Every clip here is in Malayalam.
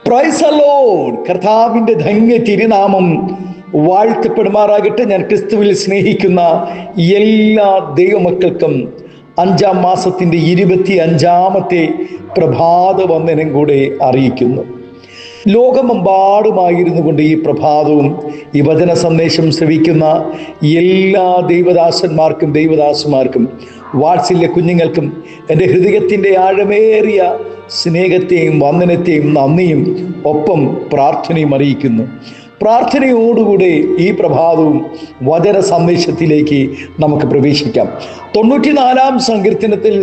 Praise the Lord. കർത്താവിൻ്റെ ധന്യ തിരുനാമം വാഴ്ത്തപ്പെടുമാറാകട്ടെ. ഞാൻ ക്രിസ്തുവിൽ സ്നേഹിക്കുന്ന എല്ലാ ദൈവമക്കൾക്കും 5-ാം മാസത്തിൻ്റെ 25-ാമത്തെ പ്രഭാത വന്ദനം കൂടെ അറിയിക്കുന്നു. ലോകമെമ്പാടുമായിരുന്നു കൊണ്ട് ഈ പ്രഭാതവും ഈ വചന സന്ദേശം ശ്രവിക്കുന്ന എല്ലാ ദൈവദാസന്മാർക്കും ദൈവദാസന്മാർക്കും വാത്സല്യ കുഞ്ഞുങ്ങൾക്കും എൻ്റെ ഹൃദയത്തിൻ്റെ ആഴമേറിയ സ്നേഹത്തെയും വന്ദനത്തെയും നന്ദിയും ഒപ്പം പ്രാർത്ഥനയും അറിയിക്കുന്നു. പ്രാർത്ഥനയോടുകൂടെ ഈ പ്രഭാതവും വചന സന്ദേശത്തിലേക്ക് നമുക്ക് പ്രവേശിക്കാം. 94-ാം സങ്കീർത്തനത്തിൽ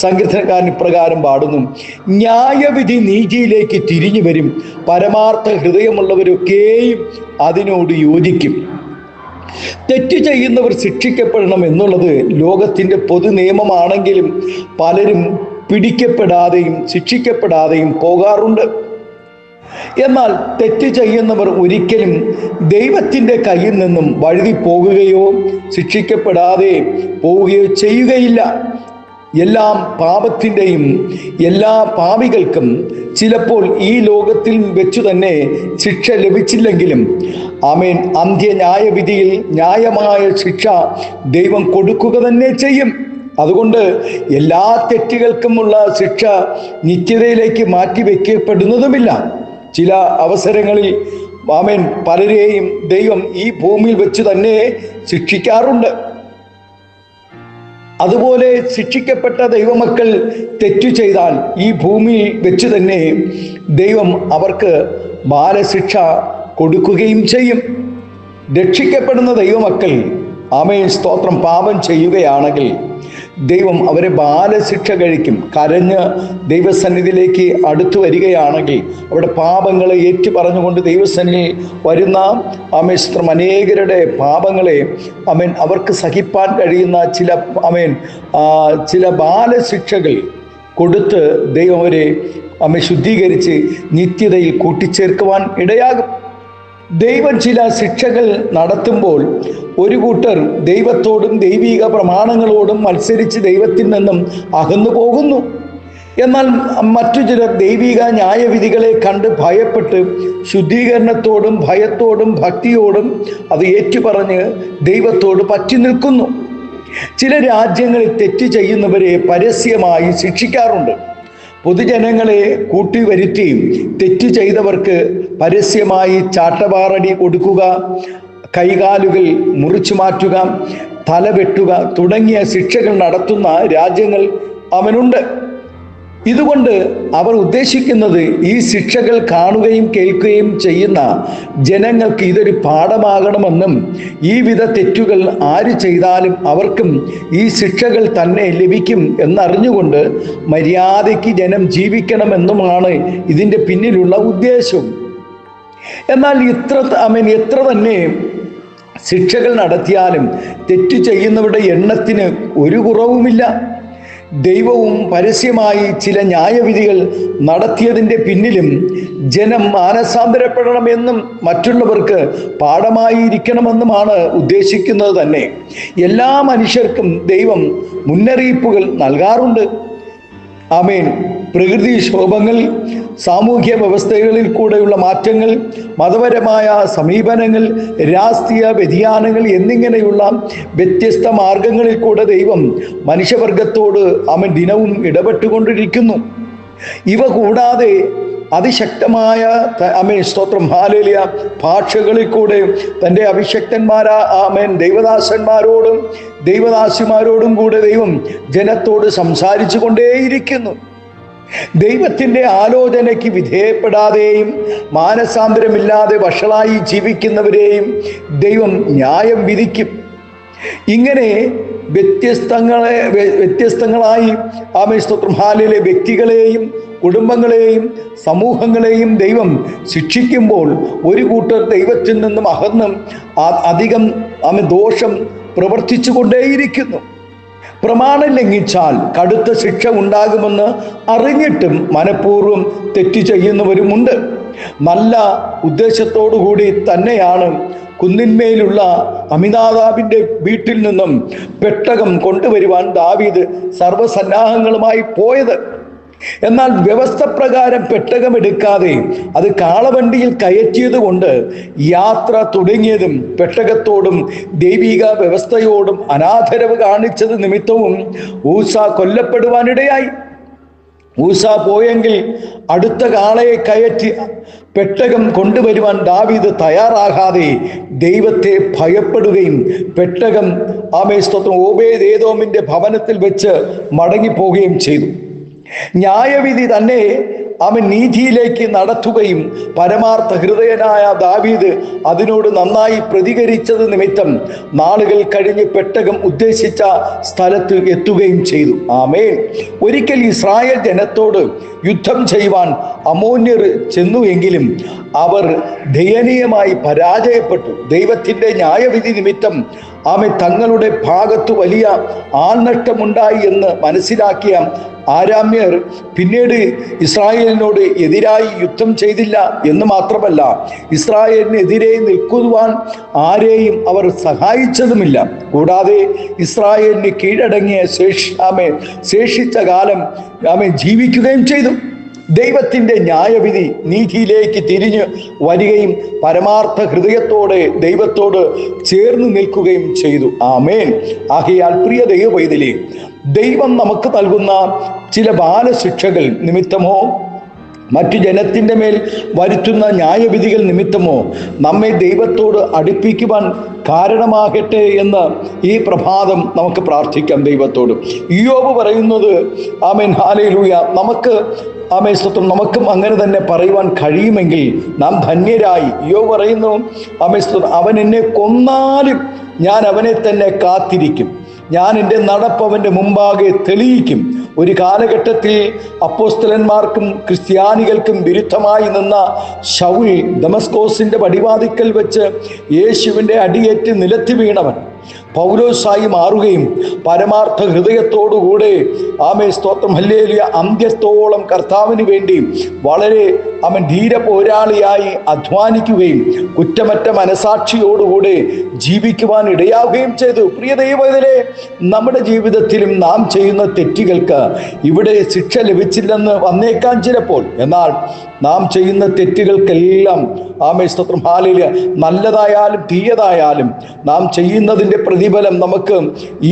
സങ്കീർത്തനക്കാരൻ ഇപ്രകാരം പാടുന്നു: ന്യായവിധി നീതിയിലേക്ക് തിരിഞ്ഞു വരും, പരമാർത്ഥ ഹൃദയമുള്ളവരൊക്കെയും അതിനോട് യോജിക്കും. തെറ്റ് ചെയ്യുന്നവർ ശിക്ഷിക്കപ്പെടണം എന്നുള്ളത് ലോകത്തിൻ്റെ പൊതു നിയമമാണെങ്കിലും പലരും പിടിക്കപ്പെടാതെയും ശിക്ഷിക്കപ്പെടാതെയും പോകാറുണ്ട്. എന്നാൽ തെറ്റ് ചെയ്യുന്നവർ ഒരിക്കലും ദൈവത്തിൻ്റെ കയ്യിൽ നിന്നും വഴുതി പോകുകയോ ശിക്ഷിക്കപ്പെടാതെ പോവുകയോ ചെയ്യുകയില്ല. എല്ലാ പാപത്തിൻ്റെയും എല്ലാ പാപികൾക്കും ചിലപ്പോൾ ഈ ലോകത്തിൽ വെച്ചു തന്നെ ശിക്ഷ ലഭിച്ചില്ലെങ്കിലും ആമേൻ, അന്ത്യന്യായവിധിയിൽ ന്യായമായ ശിക്ഷ ദൈവം കൊടുക്കുക തന്നെ ചെയ്യും. അതുകൊണ്ട് എല്ലാ തെറ്റുകൾക്കുമുള്ള ശിക്ഷ നിത്യതയിലേക്ക് മാറ്റിവെക്കപ്പെടുന്നതുമില്ല. ചില അവസരങ്ങളിൽ ആമേൻ പലരെയും ദൈവം ഈ ഭൂമിയിൽ വെച്ച് തന്നെ ശിക്ഷിക്കാറുണ്ട്. അതുപോലെ ശിക്ഷിക്കപ്പെട്ട ദൈവമക്കൾ തെറ്റു ചെയ്താൽ ഈ ഭൂമിയിൽ വെച്ച് തന്നെ ദൈവം അവർക്ക് ബാലശിക്ഷ കൊടുക്കുകയും ചെയ്യും. രക്ഷിക്കപ്പെടുന്ന ദൈവമക്കൾ ആമേൻ സ്തോത്രം പാപം ചെയ്യുകയാണെങ്കിൽ ദൈവം അവരെ ബാലശിക്ഷ കഴിക്കും. കരഞ്ഞ് ദൈവസന്നിധിയിലേക്ക് അടുത്തു വരികയാണെങ്കിൽ അവിടെ പാപങ്ങളെ ഏറ്റു പറഞ്ഞുകൊണ്ട് ദൈവസന്നിധിയിൽ വരുന്ന ആമേൻ സ്തോത്രം അനേകരുടെ പാപങ്ങളെ ആമേൻ അവർക്ക് സഹിപ്പാൻ കഴിയുന്ന ചില ബാലശിക്ഷകൾ കൊടുത്ത് ദൈവം അവരെ ആമേൻ ശുദ്ധീകരിച്ച് നിത്യതയിൽ കൂട്ടിച്ചേർക്കുവാൻ ഇടയാകും. ദൈവം ചില ശിക്ഷകൾ നടത്തുമ്പോൾ ഒരു കൂട്ടർ ദൈവത്തോടും ദൈവിക പ്രമാണങ്ങളോടും മത്സരിച്ച് ദൈവത്തിൽ നിന്നും അകന്നു പോകുന്നു. എന്നാൽ മറ്റു ചിലർ ദൈവിക ന്യായവിധികളെ കണ്ട് ഭയപ്പെട്ട് ശുദ്ധീകരണത്തോടും ഭയത്തോടും ഭക്തിയോടും അത് ഏറ്റുപറഞ്ഞ് ദൈവത്തോട് പറ്റി നിൽക്കുന്നു. ചില രാജ്യങ്ങളിൽ തെറ്റ് ചെയ്യുന്നവരെ പരസ്യമായി ശിക്ഷിക്കാറുണ്ട്. പൊതുജനങ്ങളെ കൂട്ടിവരുത്തിയും തെറ്റ് ചെയ്തവർക്ക് പരസ്യമായി ചാട്ടവാറടി കൊടുക്കുക, കൈകാലുകൾ മുറിച്ചു മാറ്റുക, തല വെട്ടുക തുടങ്ങിയ ശിക്ഷകൾ നടത്തുന്ന രാജ്യങ്ങൾ അവനുണ്ട്. ഇതുകൊണ്ട് അവർ ഉദ്ദേശിക്കുന്നത് ഈ ശിക്ഷകൾ കാണുകയും കേൾക്കുകയും ചെയ്യുന്ന ജനങ്ങൾക്ക് ഇതൊരു പാഠമാകണമെന്നും ഈ വിധ തെറ്റുകൾ ആര് ചെയ്താലും അവർക്കും ഈ ശിക്ഷകൾ തന്നെ ലഭിക്കും എന്നറിഞ്ഞുകൊണ്ട് മര്യാദയ്ക്ക് ജനം ജീവിക്കണമെന്നുമാണ് ഇതിൻ്റെ പിന്നിലുള്ള ഉദ്ദേശം. എന്നാൽ എത്ര തന്നെ ശിക്ഷകൾ നടത്തിയാലും തെറ്റു ചെയ്യുന്നവരുടെ എണ്ണത്തിന് ഒരു കുറവുമില്ല. ദൈവവും പരസ്യമായി ചില ന്യായവിധികൾ നടത്തിയതിൻ്റെ പിന്നിലും ജനം മാനസാന്തരപ്പെടണമെന്നും മറ്റുള്ളവർക്ക് പാഠമായി ഇരിക്കണമെന്നുമാണ് ഉദ്ദേശിക്കുന്നത് തന്നെ. എല്ലാ മനുഷ്യർക്കും ദൈവം മുന്നറിയിപ്പുകൾ നൽകാറുണ്ട്. ആമേൻ. പ്രകൃതിക്ഷോഭങ്ങൾ, സാമൂഹ്യ വ്യവസ്ഥകളിൽ കൂടെയുള്ള മാറ്റങ്ങൾ, മതപരമായ സമീപനങ്ങൾ, രാഷ്ട്രീയ വ്യതിയാനങ്ങൾ എന്നിങ്ങനെയുള്ള വ്യത്യസ്ത മാർഗങ്ങളിൽ കൂടെ ദൈവം മനുഷ്യവർഗത്തോട് അവൻ ദിനവും ഇടപെട്ടുകൊണ്ടിരിക്കുന്നു. ഇവ കൂടാതെ അതിശക്തമായ ആമേൻ സ്തോത്രം ഹല്ലേലൂയ ഭാഷകളിൽ കൂടെ തൻ്റെ അഭിഷക്തന്മാരായ ദൈവദാസന്മാരോടും ദൈവദാസിമാരോടും കൂടെ ദൈവം ജനത്തോട് സംസാരിച്ചു കൊണ്ടേയിരിക്കുന്നു. ദൈവത്തിൻ്റെ ആലോചനയ്ക്ക് വിധേയപ്പെടാതെയും മാനസാന്തരമില്ലാതെ വഷളായി ജീവിക്കുന്നവരെയും ദൈവം ന്യായം വിധിക്കും. ഇങ്ങനെ വ്യത്യസ്തങ്ങളായി ആമേൻ സ്തോത്രം ഹല്ലേലൂയ വ്യക്തികളെയും കുടുംബങ്ങളെയും സമൂഹങ്ങളെയും ദൈവം ശിക്ഷിക്കുമ്പോൾ ഒരു കൂട്ടർ ദൈവത്തിൽ നിന്നും അകന്നും അധികം ദോഷം പ്രവർത്തിച്ചു കൊണ്ടേയിരിക്കുന്നു. പ്രമാണം ലംഘിച്ചാൽ കടുത്ത ശിക്ഷ ഉണ്ടാകുമെന്ന് അറിഞ്ഞിട്ടും മനഃപൂർവ്വം തെറ്റ് ചെയ്യുന്നവരുമുണ്ട്. നല്ല ഉദ്ദേശത്തോടു കൂടി തന്നെയാണ് കുന്നിന്മേലുള്ള അമിനാദാബിൻ്റെ വീട്ടിൽ നിന്നും പെട്ടകം കൊണ്ടുവരുവാൻ ദാവീദ് സർവ്വസന്നാഹങ്ങളുമായി പോയത്. എന്നാൽ വ്യവസ്ഥ പ്രകാരം പെട്ടകം എടുക്കാതെ അത് കാളവണ്ടിയിൽ കയറ്റിയത് കൊണ്ട് യാത്ര തുടങ്ങിയതും പെട്ടകത്തോടും ദൈവിക വ്യവസ്ഥയോടും അനാദരവ് കാണിച്ചത് നിമിത്തവും ഊസ കൊല്ലപ്പെടുവാനിടയായി. ഊസ പോയെങ്കിൽ അടുത്ത കാളയെ കയറ്റി പെട്ടകം കൊണ്ടുവരുവാൻ ദാവീദ് തയ്യാറാകാതെ ദൈവത്തെ ഭയപ്പെടുകയും പെട്ടകം സ്തോത്രം ഓബേദ്ഏദോമിന്റെ ഭവനത്തിൽ വെച്ച് മടങ്ങിപ്പോവുകയും ചെയ്തു. ന്യായവിധി തന്നെ അവൻ നീതിയിലേക്ക് നടത്തുകയും പരമാർത്ഥ ഹൃദയനായ ദാവീദ് അതിനോട് നന്നായി പ്രതികരിച്ചത് നിമിത്തം നാളുകൾ കഴിഞ്ഞ് പെട്ടകം ഉദ്ദേശിച്ച സ്ഥലത്ത് എത്തുകയും ചെയ്തു. ആമേൻ. ഒരിക്കൽ ഇസ്രായേൽ ജനത്തോട് യുദ്ധം ചെയ്യുവാൻ അമ്മോന്യർ ചെന്നു എങ്കിലും അവർ ദയനീയമായി പരാജയപ്പെട്ടു. ദൈവത്തിൻ്റെ ന്യായവിധി നിമിത്തം തങ്ങളുടെ ഭാഗത്ത് വലിയ ആൾനഷ്ടമുണ്ടായി എന്ന് മനസ്സിലാക്കിയ ആരാമ്യർ പിന്നീട് ഇസ്രായേലിനോട് എതിരായി യുദ്ധം ചെയ്തില്ല എന്ന് മാത്രമല്ല, ഇസ്രായേലിനെതിരെ നിൽക്കുവാൻ ആരെയും അവർ സഹായിച്ചതുമില്ല. കൂടാതെ ഇസ്രായേലിന് കീഴടങ്ങിയ ശേഷിച്ച കാലം ജീവിക്കുകയും ചെയ്തു. ദൈവത്തിൻ്റെ ന്യായവിധി നീതിയിലേക്ക് തിരിഞ്ഞു വരികയും പരമാർത്ഥ ഹൃദയത്തോടെ ദൈവത്തോട് ചേർന്ന് നിൽക്കുകയും ചെയ്തു. ആമേൻ. ആകയാൽ പ്രിയ ദൈവവൈതലേ, ദൈവം നമുക്ക് നൽകുന്ന ചില ബാലശിക്ഷകൾ നിമിത്തമോ മറ്റു ജനത്തിൻ്റെ മേൽ വരുത്തുന്ന ന്യായവിധികൾ നിമിത്തമോ നമ്മെ ദൈവത്തോട് അടുപ്പിക്കുവാൻ കാരണമാകട്ടെ എന്ന് ഈ പ്രഭാതം നമുക്ക് പ്രാർത്ഥിക്കാം ദൈവത്തോട്. ഇയ്യോബ് പറയുന്നത് ആമേൻ, ഹല്ലേലൂയ, സ്തോത്രം, നമുക്കും അങ്ങനെ തന്നെ പറയുവാൻ കഴിയുമെങ്കിൽ നാം ധന്യരായി. ഇയ്യോബ് പറയുന്നു സ്തോത്രം, അവൻ എന്നെ കൊന്നാലും ഞാൻ അവനെ തന്നെ കാത്തിരിക്കും, ഞാൻ എൻ്റെ നടപ്പ് അവൻ്റെ മുമ്പാകെ തെളിയിക്കും. ഒരു കാലഘട്ടത്തിൽ അപ്പോസ്തലന്മാർക്കും ക്രിസ്ത്യാനികൾക്കും വിരുദ്ധമായി നിന്ന ശൗൽ ദമസ്കോസിൻ്റെ പടിവാതിക്കൽ വെച്ച് യേശുവിൻ്റെ അടിയേറ്റ് നിലത്തി വീണവൻ പൗലോസായി മാറുകയും പരമാർത്ഥ ഹൃദയത്തോടുകൂടെ സ്തോത്രം ഹല്ലേലൂയ അന്ത്യത്തോളം കർത്താവിന് വേണ്ടി വളരെ ധീര പോരാളിയായി അധ്വാനിക്കുകയും കുറ്റമറ്റ മനസാക്ഷിയോടുകൂടെ ജീവിക്കുവാൻ ഇടയാവുകയും ചെയ്തു. പ്രിയ ദൈവത്തിലെ, നമ്മുടെ ജീവിതത്തിലും നാം ചെയ്യുന്ന തെറ്റുകൾക്ക് ഇവിടെ ശിക്ഷ ലഭിച്ചില്ലെന്ന് വന്നേക്കാൻ ചിലപ്പോൾ. എന്നാൽ നാം ചെയ്യുന്ന തെറ്റുകൾക്കെല്ലാം സ്തോത്രം ഹല്ലേലൂയ, നല്ലതായാലും തീയതായാലും നാം ചെയ്യുന്നതിൻ്റെ പ്രതിഫലം നമുക്ക്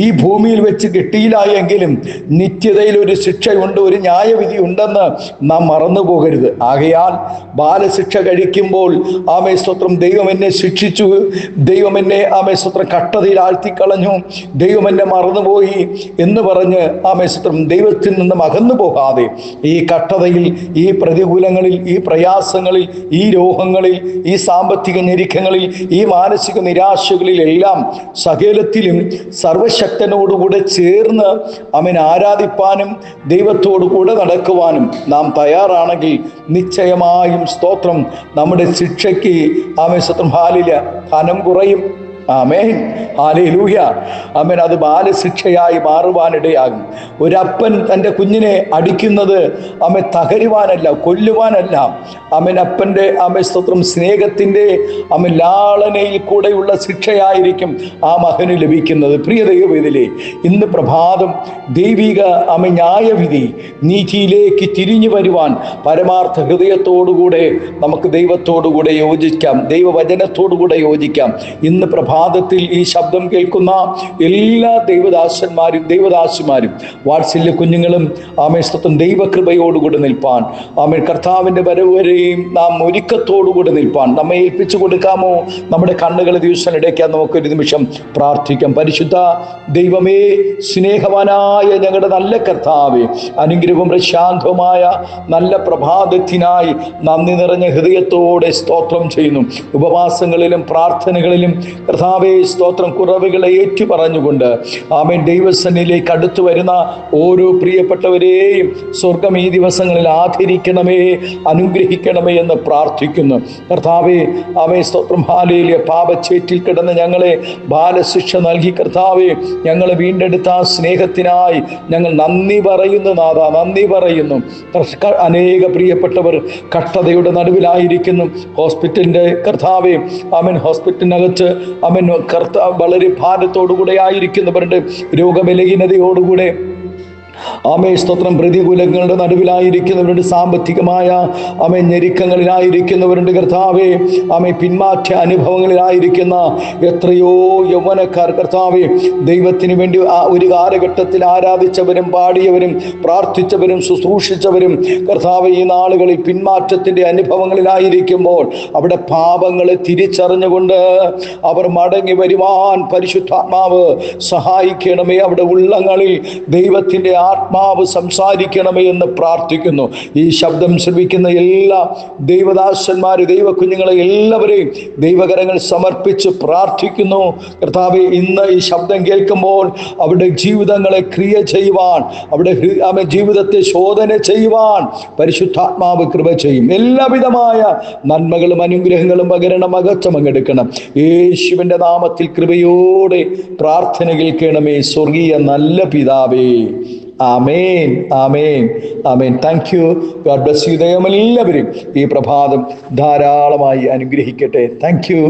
ഈ ഭൂമിയിൽ വെച്ച് കിട്ടിയില്ല എങ്കിലും നിത്യതയിൽ ഒരു ശിക്ഷയുണ്ട്, ഒരു ന്യായവിധി ഉണ്ടെന്ന് നാം മറന്നു പോകരുത്. ആകയാൽ ബാലശിക്ഷ കഴിക്കുമ്പോൾ സ്തോത്രം, ദൈവം എന്നെ ശിക്ഷിച്ചു, ദൈവം എന്നെ സ്തോത്രം കഷ്ടതയിൽ ആഴ്ത്തിക്കളഞ്ഞു, ദൈവം എന്നെ മറന്നുപോയി എന്ന് പറഞ്ഞ് സ്തോത്രം ദൈവത്തിൽ നിന്നും അകന്നു പോകാതെ ഈ കഷ്ടതയിൽ, ഈ പ്രതികൂലങ്ങളിൽ, ഈ പ്രയാസങ്ങളിൽ, ഈ രോഗങ്ങളിൽ, ഈ സാമ്പത്തിക ഞെരുക്കങ്ങളിൽ, ഈ മാനസിക നിരാശകളിൽ എല്ലാം സകലത്തിലും സർവശക്തനോടുകൂടെ ചേർന്ന് ആരാധിപ്പാനും ദൈവത്തോടു കൂടെ നടക്കുവാനും നാം തയ്യാറാണെങ്കിൽ നിശ്ചയമായും സ്തോത്രം നമ്മുടെ ശിക്ഷയ്ക്ക് സ്തോത്രം ഹല്ലേലൂയ ഫലം കുറയും. ആമേൻ, ഹല്ലേലൂയ. ആമേൻ. അത് ബാലശിക്ഷയായി മാറുവാനിടയാകും. ഒരപ്പൻ തൻ്റെ കുഞ്ഞിനെ അടിക്കുന്നത് തകരുവാനല്ല, കൊല്ലുവാനല്ല. അപ്പൻ്റെ സ്തോത്രം സ്നേഹത്തിൻ്റെ ലാളനയിൽ കൂടെയുള്ള ശിക്ഷയായിരിക്കും ആ മകന് ലഭിക്കുന്നത്. പ്രിയ ദൈവവേദിലേ, ഇന്ന് പ്രഭാതം ദൈവിക ന്യായവിധി നീതിയിലേക്ക് തിരിഞ്ഞു വരുവാൻ പരമാർത്ഥ ഹൃദയത്തോടുകൂടെ നമുക്ക് ദൈവത്തോടുകൂടെ യോജിക്കാം, ദൈവവചനത്തോടുകൂടെ യോജിക്കാം. ഇന്ന് പ്രഭാതത്തിൽ ഈ ശബ്ദം കേൾക്കുന്ന എല്ലാ ദൈവദാസന്മാരും വാത്സല്യ കുഞ്ഞുങ്ങളും സ്തോത്രം ദൈവകൃപയോടുകൂടെ നിൽപ്പാൻ, കർത്താവിൻ്റെ വരവ് വരെയും നാം ഒരുക്കത്തോടുകൂടെ നിൽപ്പാൻ നമ്മെ ഏൽപ്പിച്ചു കൊടുക്കാമോ? നമ്മുടെ കണ്ണുകളെ ദിവസം ഇടയ്ക്കാൻ നമുക്കൊരു നിമിഷം പ്രാർത്ഥിക്കാം. പരിശുദ്ധ ദൈവമേ, സ്നേഹവാനായ ഞങ്ങളുടെ നല്ല കർത്താവേ, അനുഗ്രഹവും പ്രശാന്തവുമായ നല്ല പ്രഭാതത്തിനായി നന്ദി നിറഞ്ഞ ഹൃദയത്തോടെ സ്തോത്രം ചെയ്യുന്നു. ഉപവാസങ്ങളിലും പ്രാർത്ഥനകളിലും കർത്താവേ സ്തോത്രം കുറവുകളെ ഏറ്റുപറഞ്ഞുകൊണ്ട് ദൈവസന്നിധിയിലേക്ക് അടുത്തു വരുന്ന ഓരോ പ്രിയപ്പെട്ടവരെയും സ്വർഗം ഈ ദിവസങ്ങളിൽ ആദരിക്കണമേ, അനുഗ്രഹിക്കണമേ എന്ന് പ്രാർത്ഥിക്കുന്നു. കർത്താവേ സ്തോത്രം ഹല്ലേലൂയ, പാപച്ചേറ്റിൽ കിടന്ന് ഞങ്ങളെ ബാലശിക്ഷ നൽകി കർത്താവേ ഞങ്ങളെ വീണ്ടെടുത്ത ആ സ്നേഹത്തിനായി ഞങ്ങൾ നന്ദി പറയുന്നു നാഥ, നന്ദി പറയുന്നു. അനേക പ്രിയപ്പെട്ടവർ കഷ്ടതയുടെ നടുവിലായിരിക്കുന്നു. ഹോസ്പിറ്റലിൻ്റെ കർത്താവേ ഹോസ്പിറ്റലിനകത്ത് കർത്താവ് വളരെ ഭാരത്തോടുകൂടെ ആയിരിക്കുന്നവരുടെ രോഗബലഹീനതയോടുകൂടെ ആമേ സ്തോത്രം. പ്രതികൂലങ്ങളുടെ നടുവിലായിരിക്കുന്നവരുണ്ട്, സാമ്പത്തികമായ ആമേ ഞെരുക്കങ്ങളിലായിരിക്കുന്നവരുണ്ട് കർത്താവേ. ആമേ പിന്മാറ്റ അനുഭവങ്ങളിലായിരിക്കുന്ന എത്രയോ യൗവനക്കാർ കർത്താവേ, ദൈവത്തിന് വേണ്ടി ഒരു കാലഘട്ടത്തിൽ ആരാധിച്ചവരും പാടിയവരും പ്രാർത്ഥിച്ചവരും ശുശ്രൂഷിച്ചവരും കർത്താവേ, ഈ നാളുകളിൽ പിന്മാറ്റത്തിന്റെ അനുഭവങ്ങളിലായിരിക്കുമ്പോൾ അവിടെ പാപങ്ങളെ തിരിച്ചറിഞ്ഞുകൊണ്ട് അവർ മടങ്ങി വരുവാൻ പരിശുദ്ധാത്മാവ് സഹായിക്കണമേ. അവിടെ ഉള്ളങ്ങളിൽ ദൈവത്തിന്റെ ആത്മാവ് സംസാരിക്കണമേ എന്ന് പ്രാർത്ഥിക്കുന്നു. ഈ ശബ്ദം ശ്രവിക്കുന്ന എല്ലാ ദൈവദാസന്മാരെ, ദൈവകുഞ്ഞുങ്ങളെ എല്ലാവരെയും ദൈവകരങ്ങൾ സമർപ്പിച്ച് പ്രാർത്ഥിക്കുന്നു കർത്താവേ. ഇന്ന് ഈ ശബ്ദം കേൾക്കുമ്പോൾ അവരുടെ ജീവിതങ്ങളെ ക്രിയ ചെയ്യുവാൻ, അവിടെ ജീവിതത്തെ ശോധന ചെയ്യുവാൻ പരിശുദ്ധാത്മാവ് കൃപ ചെയ്യും. എല്ലാവിധമായ നന്മകളും അനുഗ്രഹങ്ങളും പകരണം, അകച്ചമങ്ങെടുക്കണം. യേശുവിൻ്റെ നാമത്തിൽ കൃപയോടെ പ്രാർത്ഥന കേൾക്കണമേ സ്വർഗീയ നല്ല പിതാവേ. ആമേൻ, ആമേൻ, ആമേൻ. Thank you. God bless you. ദൈവം എല്ലാവരും ഈ പ്രഭാതം ധാരാളമായി അനുഗ്രഹിക്കട്ടെ. Thank U.